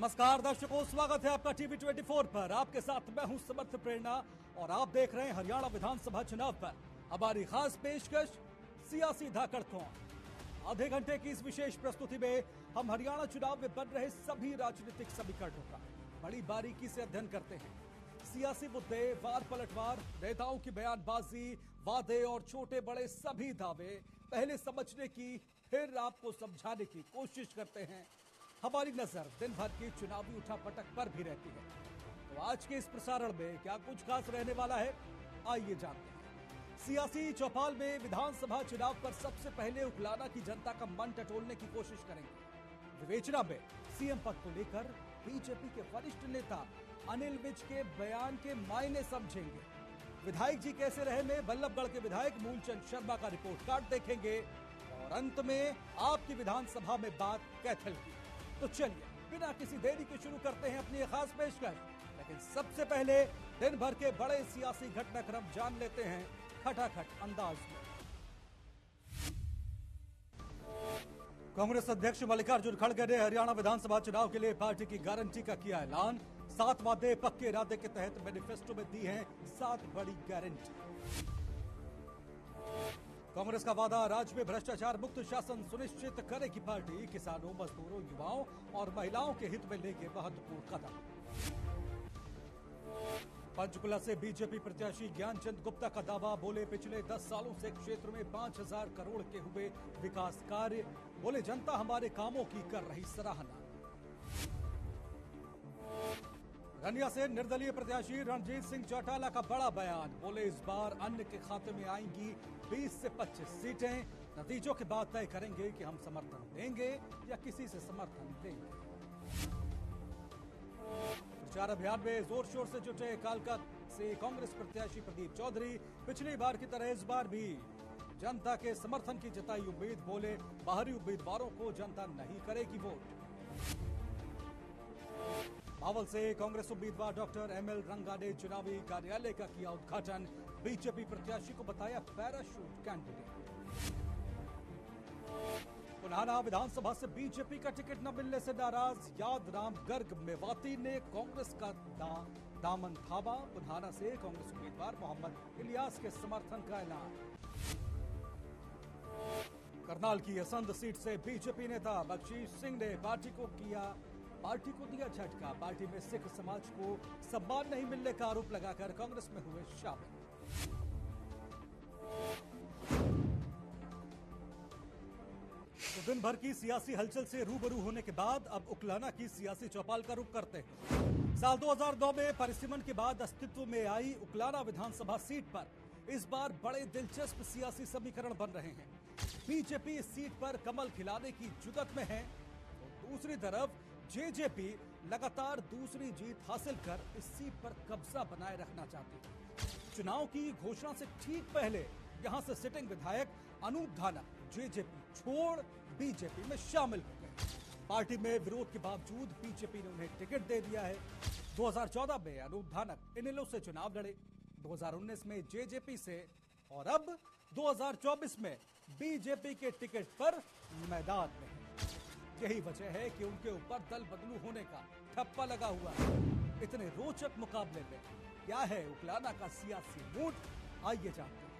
नमस्कार दर्शकों, स्वागत है आपका टीवी 24 पर। आपके साथ मैं हूं समर्थ प्रेरणा और आप देख रहे हैं हरियाणा विधानसभा चुनाव पर हमारी खास पेशकश सियासी धाकड़ कौन। आधे घंटे की इस विशेष प्रस्तुति में हम हरियाणा चुनाव में बन रहे सभी राजनीतिक समीकरणों का बड़ी बारीकी से अध्ययन करते हैं। सियासी मुद्दे, वार पलटवार, नेताओं की बयानबाजी, वादे और छोटे बड़े सभी दावे पहले समझने की, फिर आपको समझाने की कोशिश करते हैं। हमारी नजर दिन भर की चुनावी उठापटक पर भी रहती है। तो आज के इस प्रसारण में क्या कुछ खास रहने वाला है, आइए जानते हैं। सियासी चौपाल में विधानसभा चुनाव पर सबसे पहले उकलाना की जनता का मन टटोलने की कोशिश करेंगे। विवेचना में सीएम पद को लेकर बीजेपी के वरिष्ठ नेता अनिल विज के बयान के मायने समझेंगे। विधायक जी कैसे रहे में बल्लभगढ़ के विधायक मूलचंद शर्मा का रिपोर्ट कार्ड देखेंगे और अंत में आपकी विधानसभा में बात कैथल की। तो चलिए बिना किसी देरी के शुरू करते हैं अपनी खास पेशकश। लेकिन सबसे पहले दिन भर के बड़े सियासी घटनाक्रम जान लेते हैं खटाखट अंदाज में। कांग्रेस अध्यक्ष मल्लिकार्जुन खड़गे ने हरियाणा विधानसभा चुनाव के लिए पार्टी की गारंटी का किया ऐलान। 7 वादे पक्के इरादे के तहत मैनिफेस्टो में दी हैं 7 बड़ी गारंटी। कांग्रेस का वादा, राज्य में भ्रष्टाचार मुक्त शासन सुनिश्चित करेगी पार्टी। किसानों, मजदूरों, युवाओं और महिलाओं के हित में लेंगे महत्वपूर्ण कदम। पंचकुला से बीजेपी प्रत्याशी ज्ञानचंद गुप्ता का दावा, बोले पिछले 10 सालों से क्षेत्र में 5000 करोड़ के हुए विकास कार्य। बोले जनता हमारे कामों की कर रही सराहना। रनिया से निर्दलीय प्रत्याशी रणजीत सिंह चौटाला का बड़ा बयान, बोले इस बार अन्य के खाते में आएंगी 20 से 25 सीटें। नतीजों के बाद तय करेंगे कि हम समर्थन देंगे या किसी से समर्थन देंगे। प्रचार अभियान में जोर शोर से जुटे कालका से कांग्रेस प्रत्याशी प्रदीप चौधरी, पिछली बार की तरह इस बार भी जनता के समर्थन की जताई उम्मीद। बोले बाहरी उम्मीदवारों को जनता नहीं करेगी वोट। बावल से कांग्रेस उम्मीदवार डॉक्टर एमएल रंगा ने चुनावी कार्यालय का किया उद्घाटन। बीजेपी प्रत्याशी को बताया पैराशूट कैंडिडेट। पुनाना विधानसभा से बीजेपी का टिकट न मिलने से नाराज यादराम गर्ग मेवाती ने कांग्रेस का दामन थामा। पुनाना से कांग्रेस उम्मीदवार मोहम्मद इलियास के समर्थन का ऐलान। करनाल की असंध सीट से बीजेपी नेता बख्शीश सिंह ने पार्टी को दिया झटका। पार्टी में सिख समाज को सम्मान नहीं मिलने का आरोप लगाकर कांग्रेस में हुए शामिल। तो दिन भर की सियासी हलचल से रूबरू होने के बाद अब उकलाना की सियासी चौपाल का रुख करते हैं। साल 2009 में परिसीमन के बाद अस्तित्व में आई उकलाना विधानसभा सीट पर इस बार बड़े दिलचस्प सियासी समीकरण बन रहे हैं। बीजेपी इस सीट पर कमल खिलाने की जुगत में है, तो दूसरी तरफ जेजेपी लगातार दूसरी जीत हासिल कर इस सीट पर कब्जा बनाए रखना चाहती है। चुनाव की घोषणा से ठीक पहले यहां से सिटिंग विधायक अनूप धानक जेजेपी छोड़ बीजेपी में शामिल हो गए। पार्टी में विरोध के बावजूद बीजेपी ने उन्हें टिकट दे दिया है। 2014 में अनूप धानक इनेलो से चुनाव लड़े, 2019 में जेजेपी से और अब 2024 में बीजेपी के टिकट पर मैदान में है। यही वजह है कि उनके ऊपर दल बदलू होने का ठप्पा लगा हुआ है। इतने रोचक मुकाबले में क्या है उकलाना का सियासी मूड, आइए जानते हैं।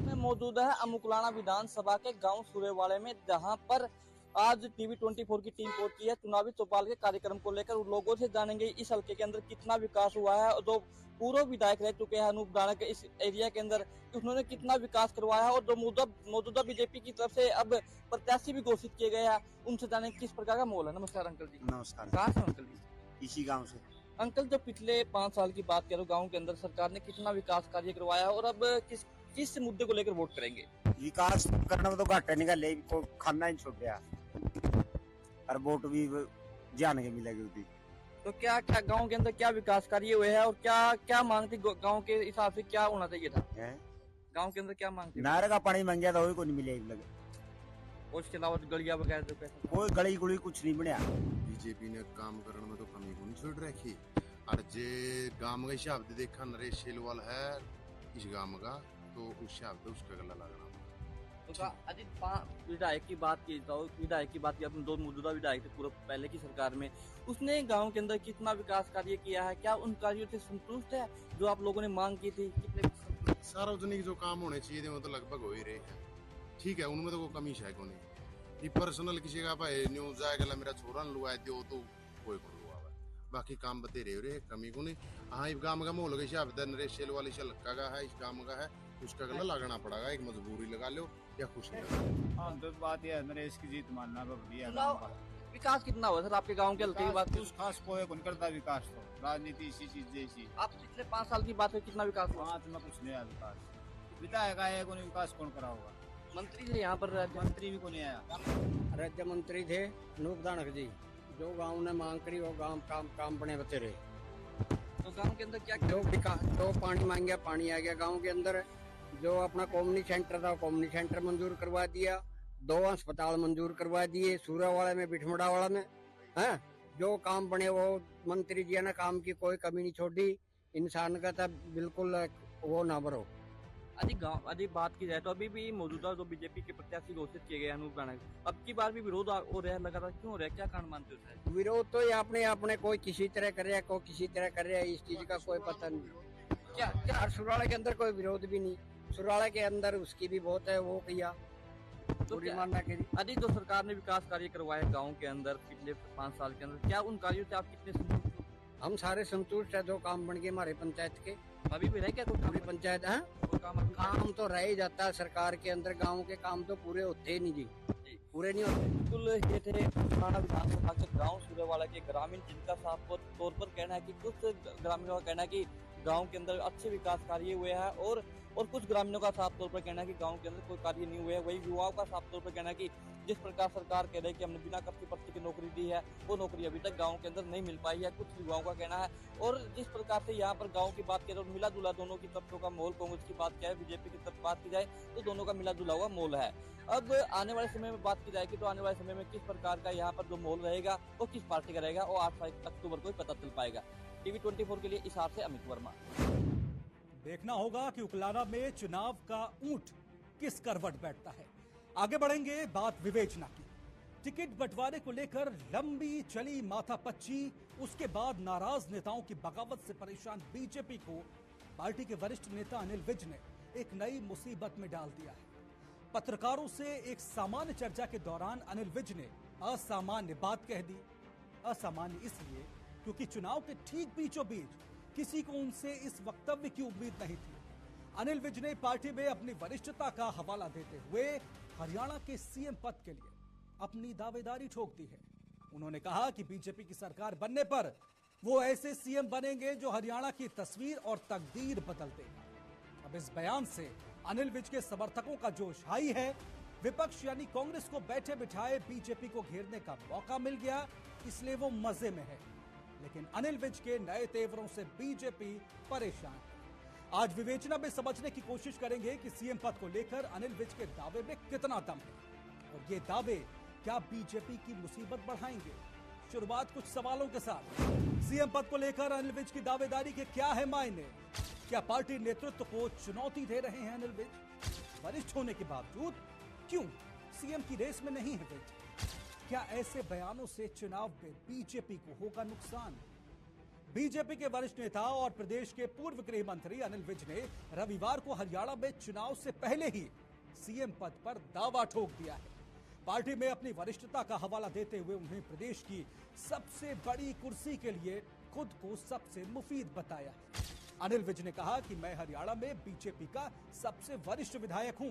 मैं मौजूद है उकलाना विधानसभा के गांव सूरेवाड़े में, जहां पर आज टीवी 24 की टीम पहुंची है चुनावी चौपाल के कार्यक्रम को लेकर। लोगों से जानेंगे इस हल्के के अंदर कितना विकास हुआ है और जो पूर्व विधायक रह चुके हैं अनूप धानक इस एरिया के अंदर, उन्होंने कितना विकास करवाया है और जो मौजूदा बीजेपी की तरफ से अब प्रत्याशी भी घोषित किए गए हैं, उनसे जाने किस प्रकार का माहौल है। नमस्कार अंकल जी। नमस्कार। कहाँ से अंकल जी? इसी गांव से। अंकल, जो पिछले 5 साल की बात करो, गाँव के अंदर सरकार ने कितना विकास कार्य करवाया और अब किस मुद्दे को लेकर वोट करेंगे? विकास करने में तो घाटे निकाले को खाना ही छोड़ दिया और वोट भी जान के मिलेगी उसी। तो क्या गांव के अंदर क्या विकास कार्य हुए हैं और क्या मांगती गांव के हिसाब से क्या होना चाहिए था? गांव के अंदर क्या मांगती? नहर का पानी मांग गया था, वही को नहीं मिले लगे। और इसके अलावा गलियां वगैरह जो कैसे? कोई गली गुली कुछ नहीं बनया। बीजेपी ने काम करने में तो कमी को नहीं छोड़ रखी। और जे गांव का हिसाब से देखा नरेश शेलवाल है इस गांव का, तो उस हिसाब से उसका गला लगना। तो अजीत विधायक की बात की तो विधायक की बात की अपने 2 मौजूदा विधायक थे पूर्व पहले की सरकार में, उसने गांव के अंदर कितना विकास कार्य किया है, क्या उन कार्यों से संतुष्ट है जो आप लोगों ने मांग की थी? कितने सार्वजनिक जो काम होने चाहिए थे वो तो लगभग हो ही रहे हैं, ठीक है, उनमें तो कोई कमी है को नहीं। ये पर्सनल किसी का भाई न्यूज आएगा मेरा छोरा न लुआ दो तो कोई को लुआ हुआ, बाकी काम बतेरे हो रहे कमी को नहीं। हाँ इस गांव का माहौल कैसे आप नरेश सेल वाली से लक्का का है, इस गांव का है, उसका गला लगाना पड़ेगा, एक मजबूरी लगा लो या कुछ नहीं। हाँ तो बात यह है नरेश की जीत मानना बढ़िया विकास कितना हुआ सर आपके गांव के हल्के की बात की? कुछ खास कोई कौन करता विकास, तो राजनीति इसी चीज जैसी। आप पिछले 5 साल की बात है, कितना विकास हुआ? वहाँ तो कुछ नहीं आया विकास, विधायक आया कौन विकास कौन करा होगा? मंत्री थे यहाँ पर, मंत्री भी कौन आया? राज्य मंत्री थे नूप दानक जी, जो गांव ने मांग करी वो गांव काम बने बते रहे। तो गांव के अंदर क्या जो विकास, जो पानी मांग गया पानी आ गया गांव के अंदर। जो अपना कॉम्युनिटी सेंटर था कॉम्युनिटी सेंटर मंजूर करवा दिया, 2 अस्पताल मंजूर करवा दिए, सूरावाड़ा में बिठमड़ा वाला में है। जो काम बने वो मंत्री जी ने काम की कोई कमी नहीं छोड़ी, इंसान का था बिल्कुल वो ना भरो। यदि बात की जाए तो अभी भी मौजूदा जो बीजेपी के प्रत्याशी घोषित किए गए अनूप राणा, अब की बार भी विरोध हो रहा है लगातार, क्यों हो रहा है, क्या कारण मानते हो सर? विरोध तो ये अपने कोई किसी तरह कर रहा है, कोई किसी तरह कर रहा है, इस चीज का कोई पता नहीं। क्या सुराले के अंदर कोई विरोध भी नहीं, सुराले के अंदर उसकी भी बहुत है, वो किया तो यदि जो सरकार ने विकास कार्य करवाए गाँव के अंदर पिछले 5 साल के अंदर, क्या उन कार्यों से आप कितने संतुष्ट हो? हम सारे संतुष्ट है। जो काम बन गए हमारे पंचायत के, अभी भी रह क्या कोई पूरी पंचायत है, काम तो रह ही जाता है सरकार के अंदर, गांव के काम तो पूरे होते ही नहीं जी, पूरे नहीं होते। बिल्कुल ये थे पुराना विधानसभा के गांव सूर्यवाड़ा के ग्रामीण, जिनका साफ तौर पर कहना है कि कुछ ग्रामीणों का कहना है कि गांव के अंदर अच्छे विकास कार्य हुए हैं और कुछ ग्रामीणों का साफ तौर पर कहना है कि गांव के अंदर कोई कार्य नहीं हुए हैं। वही युवाओं का साफ तौर पर कहना है कि जिस प्रकार सरकार कह रही है कि हमने बिना कच्ची पट्टी की नौकरी दी है, वो नौकरी अभी तक गांव के अंदर नहीं मिल पाई है, कुछ युवाओं का कहना है। और जिस प्रकार से यहाँ पर गांव की बात करें तो मिला जुला दोनों की तरफों का माहौल, कांग्रेस की बात क्या है, बीजेपी की तरफ बात की जाए तो दोनों का मिला जुला हुआ माहौल है। अब आने वाले समय में बात की जाएगी तो आने वाले समय में किस प्रकार का यहाँ पर जो माहौल रहेगा वो किस पार्टी का रहेगा, वो 8 अक्टूबर को ही पता चल पाएगा। टीवी 24 के लिए इशार से अमित वर्मा। देखना होगा कि उकलाना में चुनाव का ऊंट किस करवट बैठता है। आगे बढ़ेंगे बात विवेचना की। टिकट बंटवारे को लेकर लंबी चली माथापच्ची, उसके बाद नाराज नेताओं की बगावत से परेशान बीजेपी को पार्टी के वरिष्ठ नेता अनिल विज ने एक नई मुसीबत में डाल दिया है। पत्रकारों से एक सामान्य चर्चा के दौरान अनिल विज ने असामान्य बात कह दी। असामान्य इसलिए क्योंकि चुनाव के ठीक बीचों बीच किसी को उनसे इस वक्तव्य की उम्मीद नहीं थी। अनिल विज ने पार्टी में अपनी वरिष्ठता का हवाला देते हुए हरियाणा के सीएम पद के लिए अपनी दावेदारी ठोक दी है। उन्होंने कहा कि बीजेपी की सरकार बनने पर वो ऐसे सीएम बनेंगे जो हरियाणा की तस्वीर और तकदीर बदल देगा। अब इस बयान से अनिल विज के समर्थकों का जोश हाई है। विपक्ष यानी कांग्रेस को बैठे बिठाए बीजेपी को घेरने का मौका मिल गया, इसलिए वो मजे में है। लेकिन अनिल विज के नए तेवरों से बीजेपी परेशान है। आज विवेचना में समझने की कोशिश करेंगे कि सीएम पद को लेकर अनिल विज के दावे में कितना दम है और ये दावे क्या बीजेपी की मुसीबत बढ़ाएंगे। शुरुआत कुछ सवालों के साथ। सीएम पद को लेकर अनिल विज की दावेदारी के क्या है मायने? क्या पार्टी नेतृत्व को चुनौती दे रहे हैं अनिल विज? वरिष्ठ होने के बावजूद क्यों सीएम की रेस में नहीं है विज? क्या ऐसे बयानों से चुनाव में बीजेपी को होगा नुकसान? बीजेपी के वरिष्ठ नेता और प्रदेश के पूर्व गृह मंत्री अनिल विज ने रविवार को हरियाणा में चुनाव से पहले ही सीएम पद पर दावा ठोक दिया है। पार्टी में अपनी वरिष्ठता का हवाला देते हुए उन्हें प्रदेश की सबसे बड़ी कुर्सी के लिए खुद को सबसे मुफीद बताया है। अनिल विज ने कहा कि मैं हरियाणा में बीजेपी का सबसे वरिष्ठ विधायक हूं।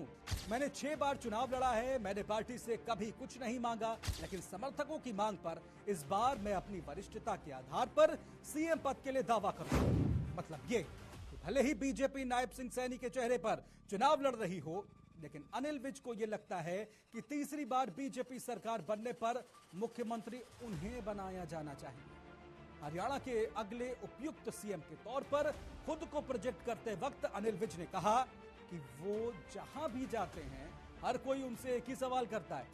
मैंने 6 बार चुनाव लड़ा है। मैंने पार्टी से कभी कुछ नहीं मांगा, लेकिन समर्थकों की मांग पर इस बार मैं अपनी वरिष्ठता के आधार पर सीएम पद के लिए दावा करूंगा। मतलब ये कि भले ही बीजेपी नायब सिंह सैनी के चेहरे पर चुनाव लड़ रही हो, लेकिन अनिल विज को यह लगता है कि तीसरी बार बीजेपी सरकार बनने पर मुख्यमंत्री उन्हें बनाया जाना चाहिए। हरियाणा के अगले उपयुक्त सीएम के तौर पर खुद को प्रोजेक्ट करते वक्त अनिल विज ने कहा कि वो जहां भी जाते हैं हर कोई उनसे एक ही सवाल करता है,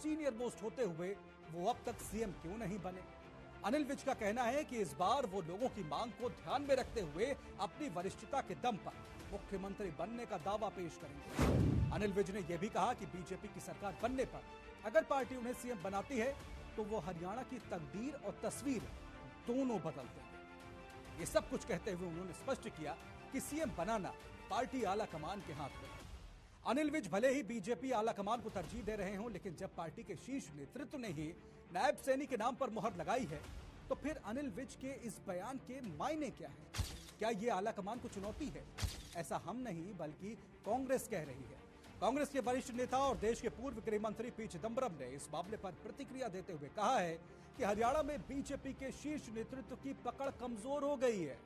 सीनियर मोस्ट होते हुए वो अब तक सीएम क्यों नहीं बने। अनिल विज का कहना है कि इस बार वो लोगों की मांग को ध्यान में रखते हुए अपनी वरिष्ठता के दम पर मुख्यमंत्री बनने का दावा पेश करेंगे। अनिल विज ने यह भी कहा कि बीजेपी की सरकार बनने पर अगर पार्टी उन्हें सीएम बनाती है तो वो हरियाणा की तकदीर और तस्वीर दोनों बदल देंगे। ये सब कुछ कहते हुए उन्होंने स्पष्ट किया कि सीएम बनाना पार्टी आला कमान के हाथ में है। अनिल विज भले ही बीजेपी आला कमान को तरजीह दे रहे हों, लेकिन जब पार्टी के शीर्ष नेतृत्व ने ही नायब सैनी के नाम पर मुहर लगाई है तो फिर अनिल विज के इस बयान के मायने क्या है? क्या ये आला कमान को चुनौती है? ऐसा हम नहीं बल्कि कांग्रेस कह रही है। कांग्रेस के वरिष्ठ नेता और देश के पूर्व गृह मंत्री पी चिदम्बरम ने इस मामले पर प्रतिक्रिया देते हुए कहा है कि हरियाणा में बीजेपी के शीर्ष नेतृत्व की पकड़ कमजोर हो गई है।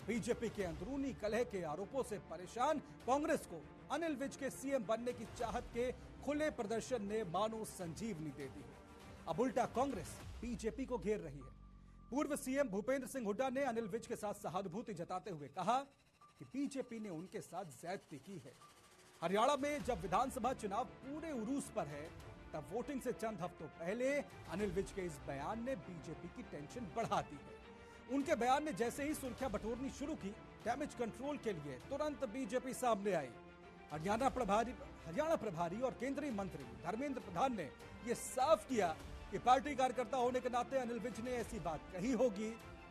बीजेपी के अंदरूनी कलह के आरोपों से परेशान कांग्रेस को अनिल विज के सीएम बनने की चाहत के खुले प्रदर्शन ने मानो संजीवनी दे दी है। अब उल्टा कांग्रेस बीजेपी को घेर रही है। पूर्व सीएम भूपेंद्र सिंह हुड्डा ने अनिल विज के साथ सहानुभूति जताते हुए कहा कि बीजेपी ने उनके साथ ज्यादती की है। हरियाणा में जब विधानसभा चुनाव पूरे उरूस पर है तब वोटिंग से चंद हफ्तों पहले अनिल विज के इस बयान ने बीजेपी की टेंशन बढ़ा दी है। उनके बयान ने जैसे ही सुर्खियां बटोरनी शुरू की, डैमेज कंट्रोल के लिए तुरंत बीजेपी सामने आई। हरियाणा प्रभारी और केंद्रीय मंत्री धर्मेंद्र प्रधान ने यह साफ किया कि पार्टी कार्यकर्ता होने के नाते अनिल विज ने ऐसी बात कही होगी,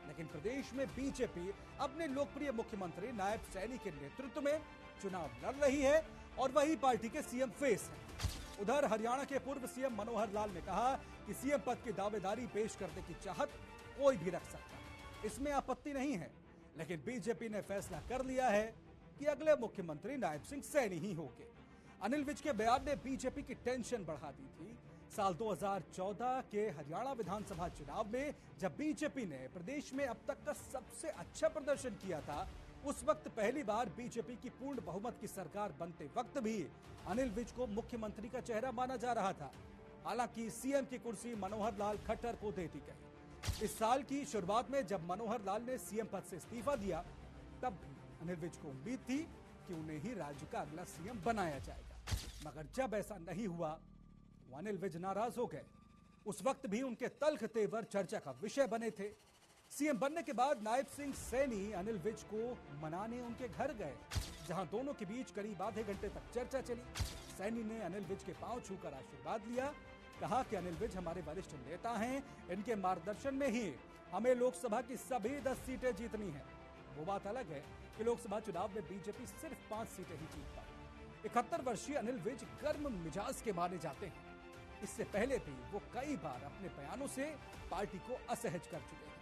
लेकिन प्रदेश में बीजेपी अपने लोकप्रिय मुख्यमंत्री नायब सैनी के नेतृत्व में चुनाव लड़ रही है और वही पार्टी के सीएम फेस है। उधर हरियाणा के पूर्व सीएम मनोहर लाल ने कहा कि सीएम पद की दावेदारी पेश करने की चाहत कोई भी रख सकता है, इसमें आपत्ति नहीं है, लेकिन बीजेपी ने फैसला कर लिया है कि अगले मुख्यमंत्री नायब सिंह सैनी ही होंगे। अनिल विज के बयान ने बीजेपी की टेंशन बढ़ा दी थी। साल 2014 के हरियाणा विधानसभा चुनाव में जब बीजेपी ने प्रदेश में अब तक का सबसे अच्छा प्रदर्शन किया था, उस वक्त पहली बार बीजेपी की पूर्ण बहुमत की सरकार बनते वक्त भी अनिल विज को मुख्यमंत्री का चेहरा माना जा रहा था। हालांकि सीएम की कुर्सी मनोहर लाल खट्टर को दे दी गई। इस साल की शुरुआत में जब मनोहर लाल ने सीएम पद से इस्तीफा दिया, तब भी अनिल विज को उम्मीद थी कि उन्हें ही राज्य का अगला सीएम बनाया जाएगा, मगर जब ऐसा नहीं हुआ, वो अनिल विज नाराज हो गए। उस वक्त भी उनके तल्ख तेवर चर्चा का विषय बने थे। सीएम बनने के बाद नायब सिंह सैनी अनिल विज को मनाने उनके घर गए, जहां दोनों के बीच करीब आधे घंटे तक चर्चा चली। सैनी ने अनिल विज के पांव छूकर आशीर्वाद लिया, कहा कि अनिल विज हमारे वरिष्ठ नेता हैं, इनके मार्गदर्शन में ही हमें लोकसभा की सभी 10 सीटें जीतनी हैं। वो बात अलग है कि लोकसभा चुनाव में बीजेपी सिर्फ 5 सीटें ही जीत पाई। 71 वर्षीय अनिल विज गर्म मिजाज के माने जाते हैं। इससे पहले भी वो कई बार अपने बयानों से पार्टी को असहज कर चुके हैं।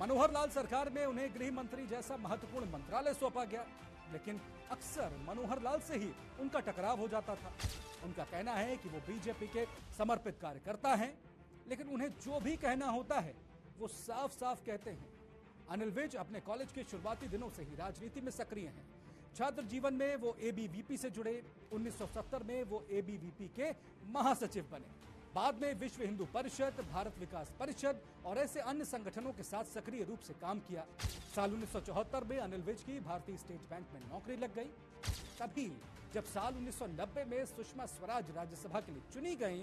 मनोहर लाल सरकार में उन्हें गृह मंत्री जैसा महत्वपूर्ण मंत्रालय सौंपा गया, लेकिन अक्सर मनोहर लाल से ही उनका टकराव हो जाता था। उनका कहना है कि वो बीजेपी के समर्पित कार्यकर्ता हैं, लेकिन उन्हें जो भी कहना होता है वो साफ साफ कहते हैं। अनिल विज अपने कॉलेज के शुरुआती दिनों से ही राजनीति में सक्रिय हैं। छात्र जीवन में वो एबीवीपी से जुड़े। 1970 में वो एबीवीपी के महासचिव बने। बाद में विश्व हिंदू परिषद, भारत विकास परिषद और ऐसे अन्य संगठनों के साथ सक्रिय रूप से काम किया। साल 1974 में अनिल विज की भारतीय स्टेट बैंक में नौकरी लग गई। तभी जब साल 1990 में सुषमा स्वराज राज्यसभा के लिए चुनी गई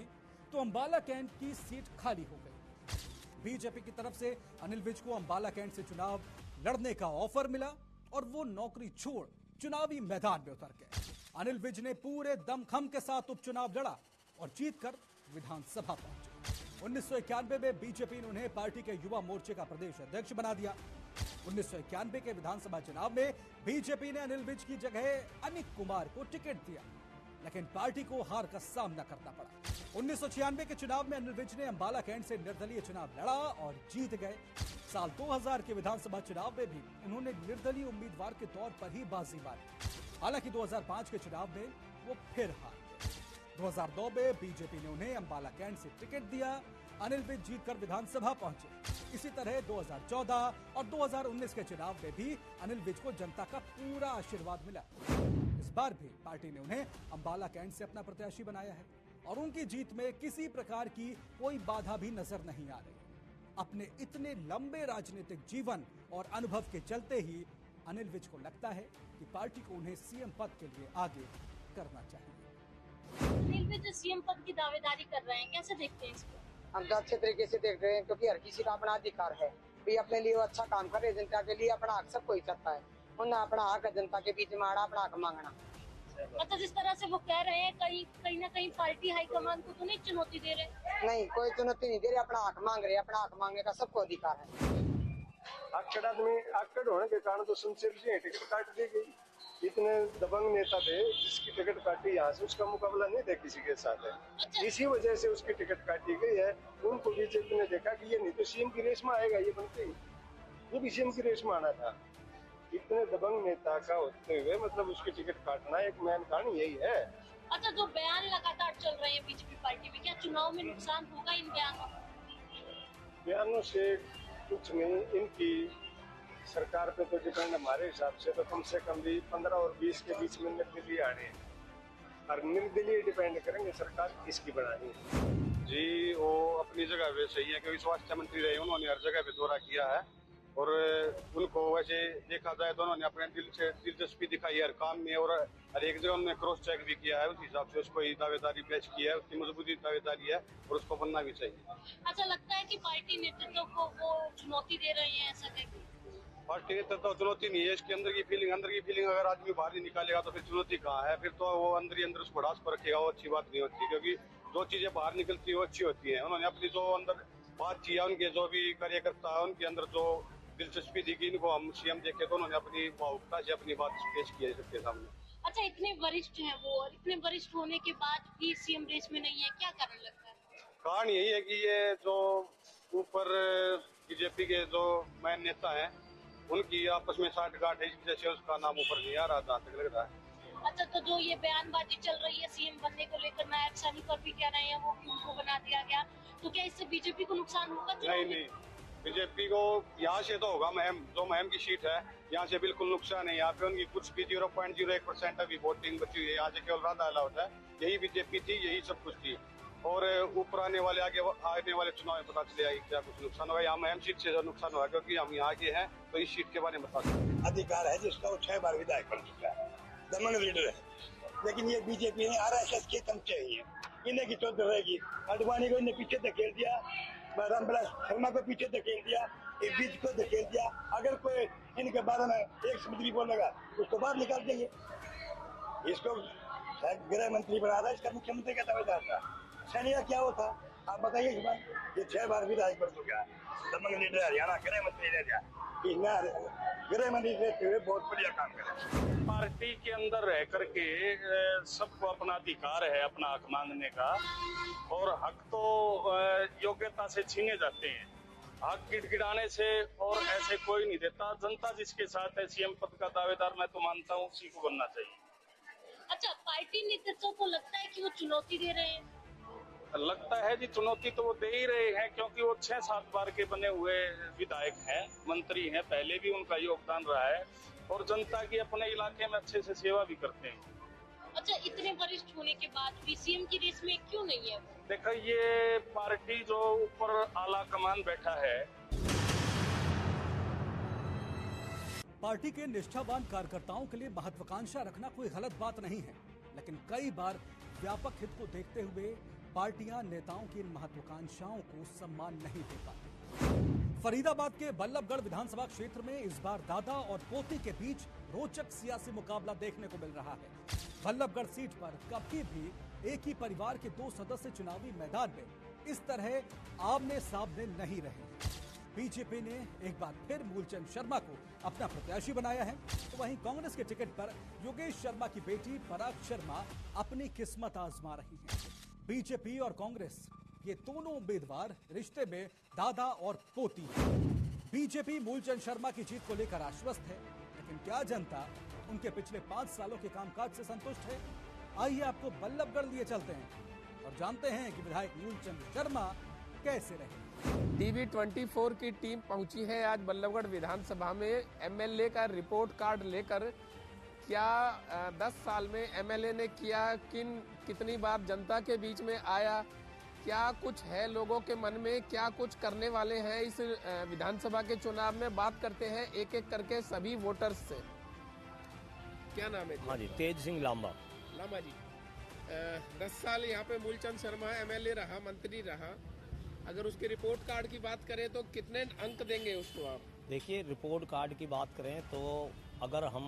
तो अंबाला कैंट की सीट खाली हो गई। बीजेपी की तरफ से अनिल विज को अंबाला कैंट से चुनाव लड़ने का ऑफर मिला और वो नौकरी छोड़ चुनावी मैदान में उतर गए। अनिल विज ने पूरे दमखम के साथ उपचुनाव लड़ा और जीतकर विधानसभा पहुंचे। 1991 में बीजेपी ने उन्हें पार्टी के युवा मोर्चे का प्रदेश अध्यक्ष बना दिया। 1991 के विधानसभा चुनाव में बीजेपी ने अनिल विज की जगह अनिक कुमार को टिकट दिया, लेकिन पार्टी को हार का सामना करना पड़ा। 1996 के चुनाव में अनिल विज ने अंबाला कैंट से निर्दलीय चुनाव लड़ा और जीत गए। साल 2000 के विधानसभा चुनाव में भी उन्होंने निर्दलीय उम्मीदवार के तौर पर ही बाजी मारी। हालांकि 2005 के चुनाव में वो फिर हार गए। 2002 में बीजेपी ने उन्हें अंबाला कैंट से टिकट दिया। अनिल विज जीतकर विधानसभा पहुंचे। इसी तरह 2014 और 2019 के चुनाव में भी अनिल विज को जनता का पूरा आशीर्वाद मिला। इस बार भी पार्टी ने उन्हें अंबाला कैंट से अपना प्रत्याशी बनाया है और उनकी जीत में किसी प्रकार की कोई बाधा भी नजर नहीं आ रही। अपने इतने लंबे राजनीतिक जीवन और अनुभव के चलते ही अनिल विज को लगता है कि पार्टी को उन्हें सीएम पद के लिए आगे करना चाहिए। अनिल विज सीएम पद की दावेदारी कर रहे हैं, कैसे देखते हैं इसको? हम तो अच्छे तरीके से देख रहे हैं, क्योंकि हर किसी का अपना अधिकार है भी अपने लिए वो अच्छा काम करे। जनता के लिए अपना हक सब कोई चाहता है, उन्हें अपना हक जनता के बीच में आना, अपना हक मांगना। अच्छा, जिस तरह से वो कह रहे हैं, कहीं ना कहीं पार्टी हाईकमान को तो नहीं चुनौती दे रहे? नहीं, कोई चुनौती नहीं दे रहे, अपना हक मांग रहे, अपना हक मांगने का सबको अधिकार है। आकड़ आदमी आकड़ होने के कारण तो शमशेर सिंह टिकट काट दी गई। इतने दबंग नेता थे, जिसकी टिकट काटी यहाँ से उसका मुकाबला नहीं था किसी के साथ है। इसी वजह से उसकी टिकट काटी गई है। उनको बीजेपी ने देखा कि ये नहीं तो सीएम की रेस में आएगा, ये बनते ही ये भी सीएम की रेस में आना था। इतने दबंग नेता का होते हुए मतलब उसकी टिकट काटना एक मेन कारण यही है। अच्छा, जो बयान लगातार चल रहे हैं बीजेपी पार्टी में, क्या चुनाव में नुकसान होगा इन बयानों से कुछ नहीं, इनकी सरकार पे तो डिपेंड हमारे हिसाब से तो कम से कम भी 15 और 20 के बीच में निर्दलीय आ रहे हैं और निर्दलीय डिपेंड करेंगे सरकार किसकी बनानी है। जी वो अपनी जगह पे सही है, क्योंकि स्वास्थ्य मंत्री रहे, उन्होंने हर जगह पे दौरा किया है और उनको वैसे देखा जाए तो उन्होंने अपने दिलचस्पी दिखाई है हर काम में और हर एक जगह उन्होंने क्रॉस चेक भी किया है। उस हिसाब से उसको ही दावेदारी पेश की है, उसकी मजबूती दावेदारी है और उसको बनना भी चाहिए। अच्छा, लगता है कि पार्टी नेतृत्व को वो चुनौती दे रहे हैं, ऐसा कहते? पार्टी नेतृत्व तो चुनौती नहीं है, इसके अंदर की फीलिंग अगर आदमी बाहर नहीं निकालेगा तो फिर चुनौती कहाँ है? फिर तो वो अंदर ही अंदर उसको ढांस पर रखेगा, वो अच्छी बात नहीं होती, क्योंकि जो चीजें बाहर निकलती है वो अच्छी होती है। उन्होंने अपनी जो अंदर बात की है, उनके जो भी कार्यकर्ता है उनके अंदर जो दिलचस्पी दिखी, इनको हम सीएम देखे तो उन्होंने अपनी भावुकता से अपनी बात पेश की है सबके सामने। अच्छा, इतने वरिष्ठ हैं वो और इतने वरिष्ठ होने के बाद भी सीएम रेस में नहीं है, क्या कारण लगता है? कारण यही है कि ये जो ऊपर बीजेपी के जो मैन नेता हैं उनकी आपस में साठगांठ है, इस वजह से उसका नाम ऊपर नहीं आ रहा, जहाँ तक लग रहा है। अच्छा, तो जो ये बयानबाजी चल रही है सीएम बनने को लेकर, नायब सानी पर भी कह रहे हैं वो कि उनको बना दिया गया, तो क्या इससे बीजेपी को नुकसान होगा? नहीं, बीजेपी को यहाँ से तो होगा, महम की सीट है, यहाँ से बिल्कुल नुकसान है। यहाँ पे उनकी कुछ भी 0.01% अभी वोटिंग बची हुई है, यहाँ से केवल राधा अलाउट है। यही बीजेपी थी, यही सब कुछ थी और ऊपर आने वाले चुनाव में पता चलेगा क्या कुछ नुकसान होगा। यहाँ महम सीट से जो नुकसान होगा, क्योंकि हम यहाँ के हैं तो इस सीट के बारे में बता सकते हैं। अधिकार है जिसका वो 6 बार विधायक बन चुका है, दमन लीडर है, लेकिन ये बीजेपी ने RSS के चमचे ही है, इन्हें की चौधरी रहेगी। अडवाणी को इन्हें पीछे धकेल दिया, रामविलास शर्मा को पीछे धकेल दिया, एक बीच को धकेल दिया। अगर कोई इनके बारे में एक समुद्री बोलेगा उसको बाहर निकाल देंगे। इसको गृह मंत्री बना रहा है, इसका मुख्यमंत्री का दावेदार था। सैनिया क्या होता आप बताइए इस बार? ये 6 बार विधायक बन चुका है, दमन लीडर हरियाणा गृह मंत्री रह गया। गृह मंत्री रहते हुए बहुत बढ़िया काम करे। पार्टी के अंदर रह करके सबको अपना अधिकार है अपना हक मांगने का, और हक तो योग्यता से छीने जाते हैं। हक गिड़गिड़ाने से और ऐसे कोई नहीं देता। जनता जिसके साथ है सीएम पद का दावेदार, मैं तो मानता हूँ उसी को बनना चाहिए। अच्छा, पार्टी नेतृत्व को लगता है कि वो चुनौती दे रहे हैं? लगता है जी, चुनौती तो वो दे ही रहे हैं, क्योंकि वो 6-7 बार के बने हुए विधायक हैं, मंत्री हैं, पहले भी उनका योगदान रहा है और जनता की अपने इलाके में अच्छे से सेवा भी करते हैं। अच्छा, इतने वरिष्ठ होने के बाद भी सीएम की रेस में क्यों नहीं है? देखो, ये पार्टी जो ऊपर आला कमान बैठा है, पार्टी के निष्ठावान कार्यकर्ताओं के लिए महत्वाकांक्षा रखना कोई गलत बात नहीं है, लेकिन कई बार व्यापक हित को देखते हुए पार्टियां नेताओं की इन महत्वाकांक्षाओं को सम्मान नहीं दे पाती। फरीदाबाद के बल्लभगढ़ विधानसभा क्षेत्र में इस बार दादा और पोती के बीच रोचक सियासी मुकाबला देखने को मिल रहा है। बल्लभगढ़ सीट पर कभी भी एक ही परिवार के 2 सदस्य चुनावी मैदान में इस तरह आमने सामने नहीं रहे। बीजेपी ने एक बार फिर मूलचंद शर्मा को अपना प्रत्याशी बनाया है, तो वहीं कांग्रेस के टिकट पर योगेश शर्मा की बेटी पराग शर्मा अपनी किस्मत आजमा रही है। बीजेपी और कांग्रेस ये दोनों उम्मीदवार रिश्ते में दादा और पोती हैं। बीजेपी मूलचंद शर्मा की जीत को लेकर आश्वस्त है, लेकिन क्या जनता उनके पिछले 5 सालों के कामकाज से संतुष्ट है? आइए आपको बल्लभगढ़ लिए चलते हैं और जानते हैं कि विधायक मूलचंद शर्मा कैसे रहे। TV24 की टीम पहुंची है आज बल्लभगढ़ विधानसभा में MLA का रिपोर्ट कार्ड लेकर। क्या 10 साल में MLA ने किया, कितनी बार जनता के बीच में आया, क्या कुछ है लोगों के मन में, क्या कुछ करने वाले हैं इस विधानसभा के चुनाव में, बात करते हैं एक एक करके सभी वोटर्स से। क्या नाम है जी? हाँ जी, तेज सिंह लांबा जी। 10 साल यहाँ पे मूलचंद शर्मा MLA रहा, मंत्री रहा, अगर उसके रिपोर्ट कार्ड की बात करें तो कितने अंक देंगे उसको आप? देखिए, रिपोर्ट कार्ड की बात करें तो अगर हम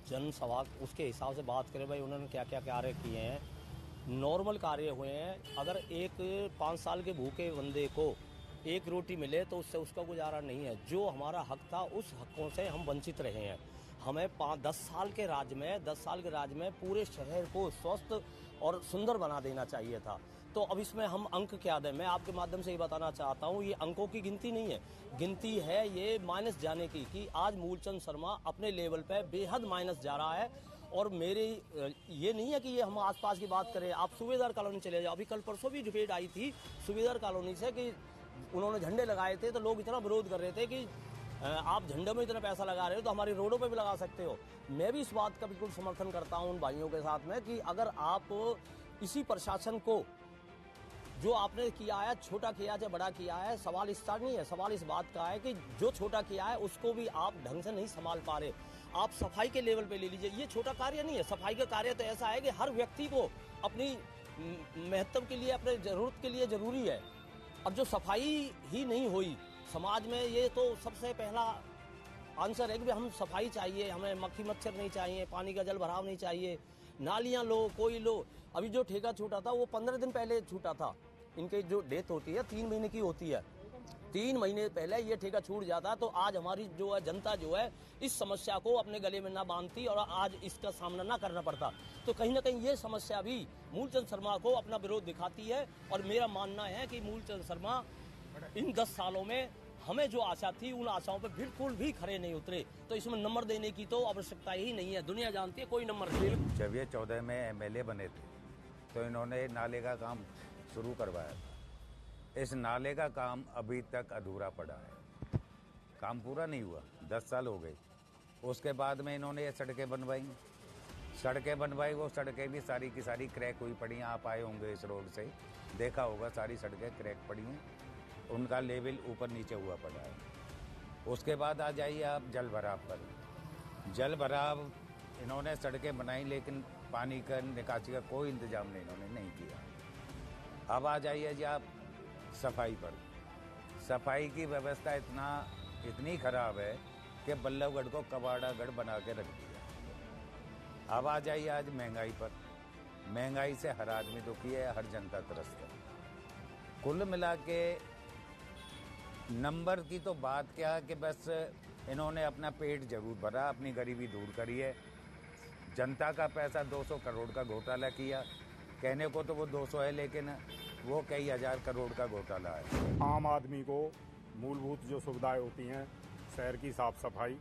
जनसभा उसके हिसाब से बात करें भाई उन्होंने क्या क्या कार्य किए हैं, नॉर्मल कार्य हुए हैं। अगर एक 5 साल के भूखे बंदे को एक रोटी मिले तो उससे उसका गुजारा नहीं है। जो हमारा हक था उस हकों से हम वंचित रहे हैं। हमें 10 साल के राज में पूरे शहर को स्वस्थ और सुंदर बना देना चाहिए था। तो अब इसमें हम अंक क्या दें? मैं आपके माध्यम से ये बताना चाहता हूँ, ये अंकों की गिनती नहीं है, गिनती है ये माइनस जाने की, कि आज मूलचंद शर्मा अपने लेवल पे बेहद माइनस जा रहा है। और मेरे ये नहीं है कि ये हम आसपास की बात करें, आप सूबेदार कॉलोनी चले जाओ। अभी कल परसों भी डिबेट आई थी सूबेदार कॉलोनी से कि उन्होंने झंडे लगाए थे तो लोग इतना विरोध कर रहे थे कि आप झंडे में इतना पैसा लगा रहे हो तो हमारी रोडों पे भी लगा सकते हो। मैं भी इस बात का बिल्कुल समर्थन करता हूं उन भाइयों के साथ में कि अगर आप इसी प्रशासन को जो आपने किया है, छोटा किया है बड़ा किया है, सवाल इसका नहीं है, सवाल इस बात का है कि जो छोटा किया है उसको भी आप ढंग से नहीं संभाल पा रहे। आप सफाई के लेवल पे ले लीजिए, ये छोटा कार्य नहीं है। सफाई का कार्य तो ऐसा है कि हर व्यक्ति को अपनी महत्व के लिए, अपने जरूरत के लिए जरूरी है। अब जो सफाई ही नहीं हुई समाज में, ये तो सबसे पहला आंसर है कि हम सफाई चाहिए, हमें मक्खी मच्छर नहीं चाहिए, पानी का जल भराव नहीं चाहिए, नालियां लो, कोई लो। अभी जो ठेका छूटा था वो 15 दिन पहले छूटा था। इनकी जो डेथ होती है 3 महीने की होती है, 3 महीने पहले ये ठेका छूट जाता तो आज हमारी जो है जनता जो है इस समस्या को अपने गले में ना बांधती और आज इसका सामना ना करना पड़ता। तो कहीं ना कहीं ये समस्या भी मूलचंद शर्मा को अपना विरोध दिखाती है। और मेरा मानना है कि मूलचंद शर्मा इन 10 सालों में हमें जो आशा थी उन आशाओं पर बिल्कुल भी खरे नहीं उतरे। तो इसमें नंबर देने की तो आवश्यकता ही नहीं है, दुनिया जानती है कोई नंबर नहीं। जब ये 14 में MLA बने थे तो इन्होंने नाले का काम शुरू करवाया था। इस नाले का काम अभी तक अधूरा पड़ा है, काम पूरा नहीं हुआ, 10 साल हो गए। उसके बाद में इन्होंने ये सड़कें बनवाई, वो सड़कें भी सारी की सारी क्रैक हुई पड़ी हैं। आप आए होंगे इस रोड से, देखा होगा सारी सड़कें क्रैक पड़ी हैं, उनका लेवल ऊपर नीचे हुआ पड़ा है। उसके बाद आ जाइए आप जल भराव पर। जल भराव इन्होंने सड़कें बनाई लेकिन पानी का निकासी का कोई इंतजाम इन्होंने नहीं किया। अब आ जाइए जी आप सफाई पर। सफाई की व्यवस्था इतनी खराब है कि बल्लभगढ़ को कबाड़ागढ़ बना के रख दिया। अब आ जाइए आज महंगाई पर। महंगाई से हर आदमी दुखी है, हर जनता त्रस्त है। कुल मिला के नंबर की तो बात क्या कि बस इन्होंने अपना पेट जरूर भरा, अपनी गरीबी दूर करी है। जनता का पैसा 200 करोड़ का घोटाला किया, कहने को तो वो 200 है लेकिन वो कई हजार करोड़ का घोटाला है। आम आदमी को मूलभूत जो सुविधाएं होती हैं, शहर की साफ सफाई,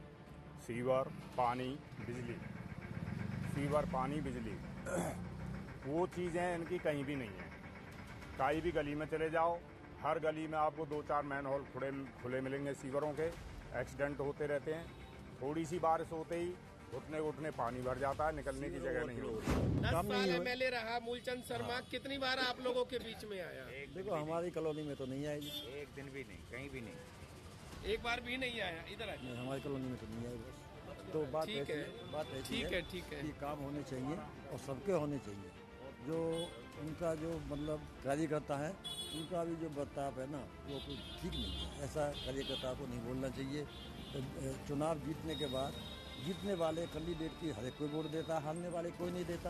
सीवर, पानी, बिजली, वो चीज़ें इनकी कहीं भी नहीं है। कहीं भी गली में चले जाओ, हर गली में आपको 2-4 मैनहोल खुले मिलेंगे सीवरों के। एक्सीडेंट होते रहते हैं, थोड़ी सी बारिश होते ही घुटने पानी भर जाता है, निकलने की जगह नहीं होती। 10 साल MLA रहा मूलचंद शर्मा, कितनी बार आप लोगों के बीच में आया? देखो हमारी कॉलोनी में तो नहीं आएगी, एक दिन भी नहीं, कहीं भी नहीं, एक बार भी नहीं आया इधर आया। हमारी कॉलोनी में तो नहीं आएगी। तो बात ठीक है कि काम होने चाहिए और सबके होने चाहिए। जो उनका जो मतलब कार्यकर्ता है उनका भी जो बर्ताव है ना वो कुछ ठीक नहीं है। ऐसा कार्यकर्ता को नहीं बोलना चाहिए। चुनाव जीतने के बाद जीतने वाले कैंडिडेट की हर एक कोई वोट देता है, हारने वाले कोई नहीं देता।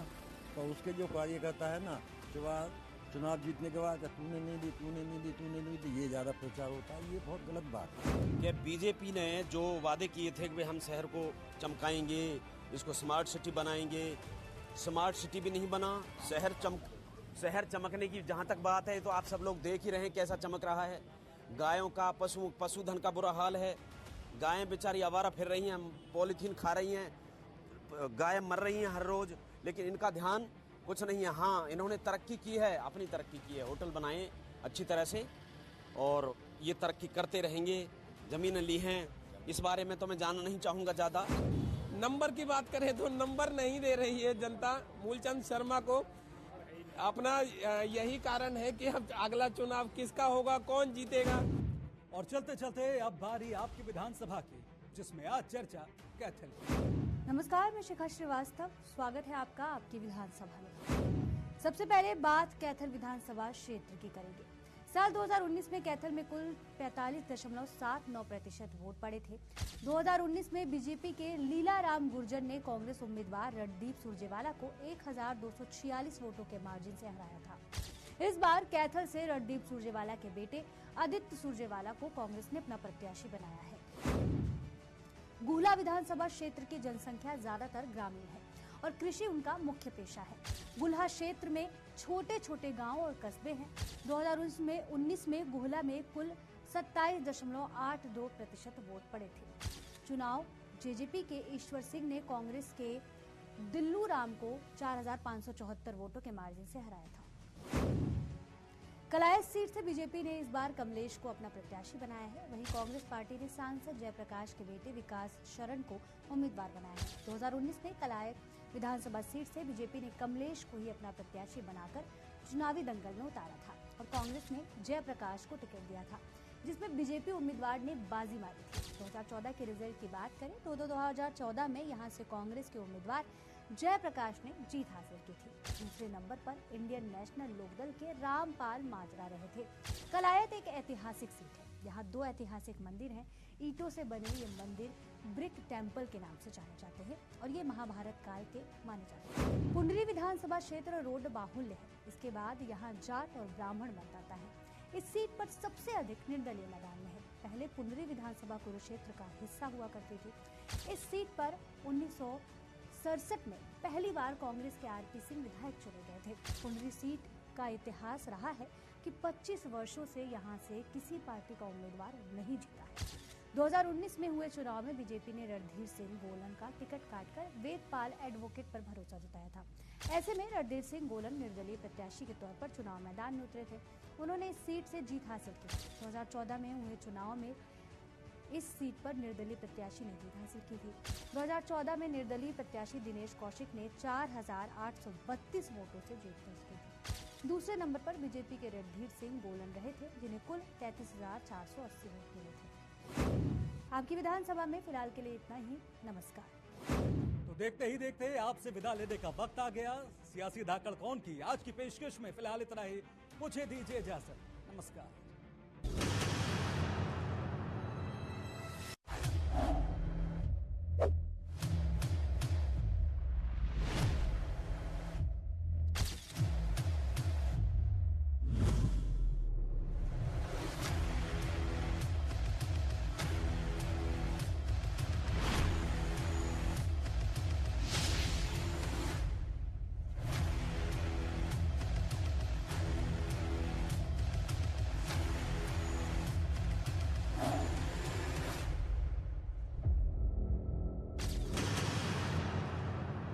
तो उसके जो कार्यकर्ता है ना चुनाव जीतने के बाद तूने नहीं दी, ये ज़्यादा प्रचार होता है, ये बहुत गलत बात है। कि बीजेपी ने जो वादे किए थे कि भाई हम शहर को चमकाएंगे, इसको स्मार्ट सिटी बनाएंगे, स्मार्ट सिटी भी नहीं बना। शहर चमकने की जहाँ तक बात है तो आप सब लोग देख ही रहे हैं कैसा चमक रहा है। गायों का पशुधन का बुरा हाल है। गायें बेचारी आवारा फिर रही हैं, पॉलीथीन खा रही हैं, गायें मर रही हैं हर रोज, लेकिन इनका ध्यान कुछ नहीं है। हाँ, इन्होंने तरक्की की है, अपनी तरक्की की है, होटल बनाए अच्छी तरह से और ये तरक्की करते रहेंगे। ज़मीनें ली हैं, इस बारे में तो मैं जानना नहीं चाहूँगा ज़्यादा। नंबर की बात करें तो नंबर नहीं दे रही है जनता मूलचंद शर्मा को। अपना यही कारण है कि अब अगला चुनाव किसका होगा, कौन जीतेगा। और चलते चलते अब बारी आपकी विधानसभा की, जिसमें आज चर्चा कैथल। नमस्कार, मैं शिखा श्रीवास्तव, स्वागत है आपका आपकी विधानसभा में। सबसे पहले बात कैथल विधानसभा क्षेत्र की करेंगे। साल 2019 में कैथल में कुल 45.79% वोट पड़े थे। 2019 में बीजेपी के लीलाराम गुर्जर ने कांग्रेस उम्मीदवार रणदीप सुरजेवाला को 1246 वोटों के मार्जिन से हराया था। इस बार कैथल से रणदीप सुरजेवाला के बेटे आदित्य सुरजेवाला को कांग्रेस ने अपना प्रत्याशी बनाया है। गुहला विधानसभा क्षेत्र की जनसंख्या ज्यादातर ग्रामीण है और कृषि उनका मुख्य पेशा है। गुहला क्षेत्र में छोटे छोटे गांव और कस्बे हैं। 2019 में गुहला में कुल 27.82% वोट पड़े थे। चुनाव जेजेपी के ईश्वर सिंह ने कांग्रेस के दिल्लू राम को 4,574 वोटों के मार्जिन से हराया था। कलायत सीट से बीजेपी ने इस बार कमलेश को अपना प्रत्याशी बनाया है। वहीं कांग्रेस पार्टी ने सांसद जयप्रकाश के बेटे विकास शरण को उम्मीदवार बनाया है। 2019 में कलायत विधानसभा सीट से बीजेपी ने कमलेश को ही अपना प्रत्याशी बनाकर चुनावी दंगल में उतारा था और कांग्रेस ने जयप्रकाश को टिकट दिया था, जिसमें बीजेपी उम्मीदवार ने बाजी मारी थी। 2014 के रिजल्ट की बात करें तो 2014 में यहां से कांग्रेस के उम्मीदवार जयप्रकाश ने जीत हासिल की थी। दूसरे नंबर पर इंडियन नेशनल लोकदल के रामपाल माजरा रहे थे। कलायत एक ऐतिहासिक सीट है। यहाँ 2 ऐतिहासिक मंदिर हैं। ईंटों से बने ये मंदिर ब्रिक टेम्पल के नाम से जाने जाते हैं और ये महाभारत काल के माने जाते हैं। पुंडरी विधानसभा क्षेत्र रोड बाहुल्य है। इसके बाद यहाँ जाट और ब्राह्मण मत आता है। इस सीट पर सबसे अधिक निर्दलीय मैदान में है। पहले पुंडरी विधानसभा कुरुक्षेत्र का हिस्सा हुआ करती थी। इस सीट पर 1967 में पहली बार कांग्रेस के आरपी सिंह विधायक चुने गए थे। पुंडरी सीट का इतिहास रहा है कि 25 वर्षों से यहां से किसी पार्टी का उम्मीदवार नहीं जीता है। 2019 में हुए चुनाव में बीजेपी ने रणधीर सिंह गोलन का टिकट काटकर वेदपाल एडवोकेट पर भरोसा जताया था। ऐसे में रणधीर सिंह गोलन निर्दलीय प्रत्याशी के तौर पर चुनाव मैदान में उतरे थे। उन्होंने इस सीट से जीत हासिल की। 2014 में हुए चुनाव में इस सीट पर निर्दलीय प्रत्याशी ने जीत हासिल की थी। 2014 में निर्दलीय प्रत्याशी दिनेश कौशिक ने 4,832 वोटों से जीत दर्ज की थी। दूसरे नंबर पर बीजेपी के रणधीर सिंह गोलन रहे थे, जिन्हें कुल 33,480 वोट मिले थे। आपकी विधानसभा में फिलहाल के लिए इतना ही। नमस्कार। तो देखते ही देखते आपसे विदा लेने का वक्त आ गया। सियासी धाकड़ कौन की आज की पेशकश में फिलहाल इतना ही। मुझे दीजिए इजाजत। नमस्कार।